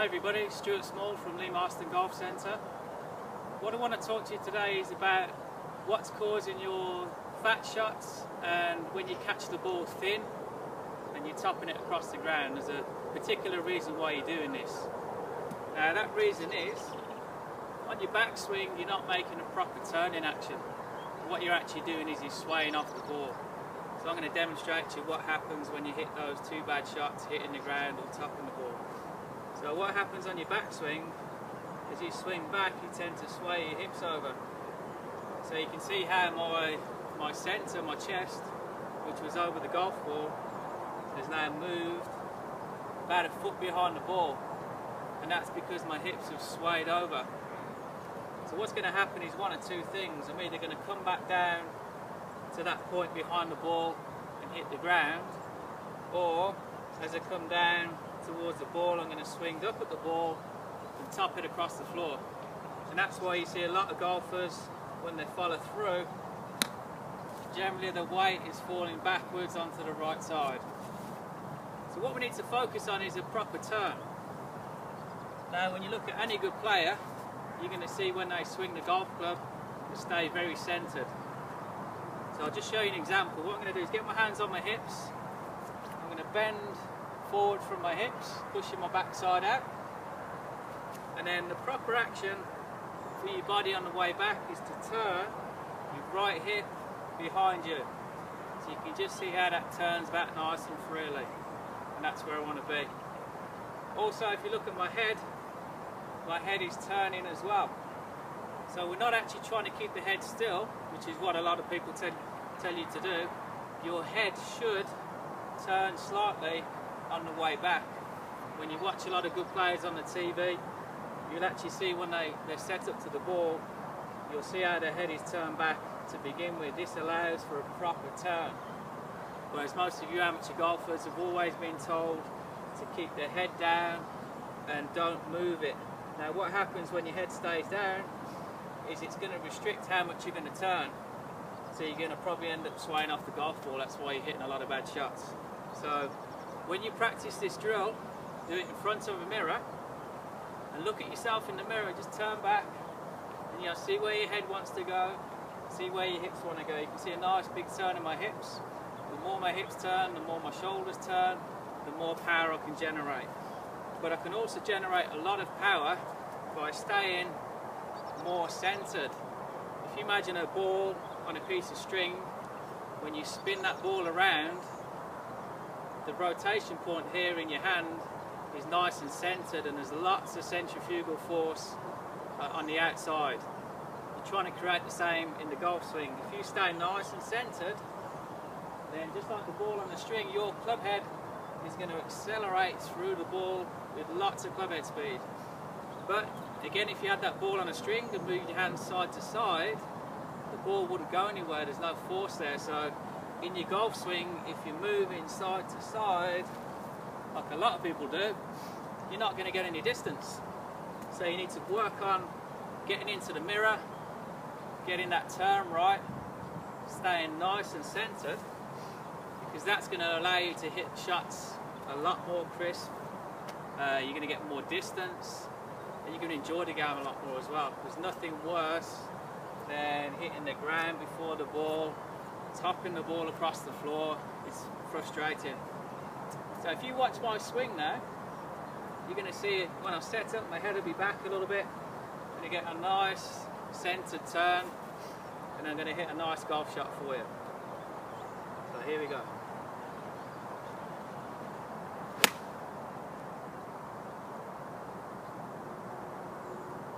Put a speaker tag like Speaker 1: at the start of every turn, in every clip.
Speaker 1: Hi everybody, Stuart Small from Learn2golf Centre. What I want to talk to you today is about what's causing your fat shots and when you catch the ball thin and you're topping it across the ground. There's a particular reason why you're doing this. Now that reason is, on your backswing you're not making a proper turning action. What you're actually doing is you're swaying off the ball. So I'm going to demonstrate to you what happens when you hit those two bad shots, hitting the ground or topping the ball. So what happens on your backswing, as you swing back you tend to sway your hips over. So you can see how my centre, my chest, which was over the golf ball, has now moved about a foot behind the ball. And that's because my hips have swayed over. So what's going to happen is one of two things. I'm either going to come back down to that point behind the ball and hit the ground, or as I come down towards the ball I'm going to swing up at the ball and top it across the floor. And that's why you see a lot of golfers, when they follow through, generally the weight is falling backwards onto the right side. So what we need to focus on is a proper turn. Now when you look at any good player, you're going to see when they swing the golf club, they stay very centred. So I'll just show you an example. What I'm going to do is get my hands on my hips. I'm going to bend forward from my hips, pushing my backside out. And then the proper action for your body on the way back is to turn your right hip behind you. So you can just see how that turns back nice and freely. And that's where I want to be. Also, if you look at my head is turning as well. So we're not actually trying to keep the head still, which is what a lot of people tell you to do. Your head should turn slightly on the way back. When you watch a lot of good players on the TV, you'll actually see when they're set up to the ball, you'll see how their head is turned back to begin with. This allows for a proper turn. Whereas most of you amateur golfers have always been told to keep their head down and don't move it. Now what happens when your head stays down is it's going to restrict how much you're going to turn. So you're going to probably end up swaying off the golf ball. That's why you're hitting a lot of bad shots. So when you practice this drill, do it in front of a mirror and look at yourself in the mirror. Just turn back and see where your head wants to go, see where your hips want to go. You can see a nice big turn in my hips. The more my hips turn, the more my shoulders turn, the more power I can generate. But I can also generate a lot of power by staying more centered. If you imagine a ball on a piece of string, when you spin that ball around, the rotation point here in your hand is nice and centered, and there's lots of centrifugal force on the outside. You're trying to create the same in the golf swing. If you stay nice and centered, then just like the ball on the string, your club head is going to accelerate through the ball with lots of club head speed. But again, if you had that ball on a string and moved your hands side to side, the ball wouldn't go anywhere. There's no force there. So in your golf swing, if you're moving side to side, like a lot of people do, you're not going to get any distance. So you need to work on getting into the mirror, getting that turn right, staying nice and centered, because that's going to allow you to hit shots a lot more crisp. You're going to get more distance, and you're going to enjoy the game a lot more as well. There's nothing worse than hitting the ground before the ball, topping the ball across the floor. It's frustrating. So if you watch my swing now, you're going to see it when I set up, my head will be back a little bit. I'm going to get a nice centered turn, and I'm going to hit a nice golf shot for you. So here we go.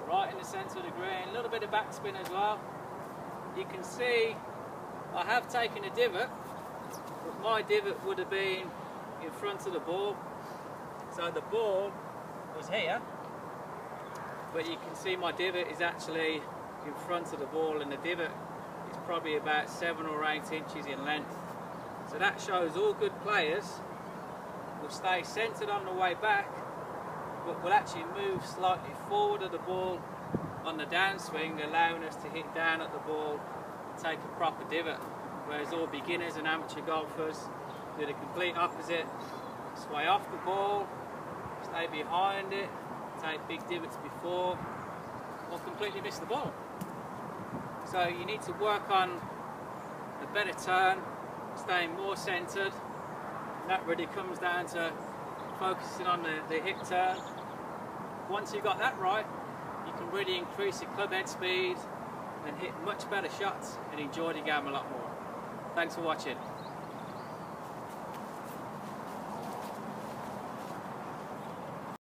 Speaker 1: Right in the centre of the green, a little bit of backspin as well. You can see I have taken a divot, but my divot would have been in front of the ball. So the ball was here, but you can see my divot is actually in front of the ball, and the divot is probably about 7 or 8 inches in length. So that shows all good players will stay centred on the way back, but will actually move slightly forward of the ball on the downswing, allowing us to hit down at the ball and take a proper divot. Whereas all beginners and amateur golfers do the complete opposite. Sway off the ball, stay behind it, take big divots before, or completely miss the ball. So you need to work on a better turn, staying more centred. That really comes down to focusing on the hip turn. Once you've got that right, you can really increase your club head speed and hit much better shots and enjoy the game a lot more. Thanks for watching.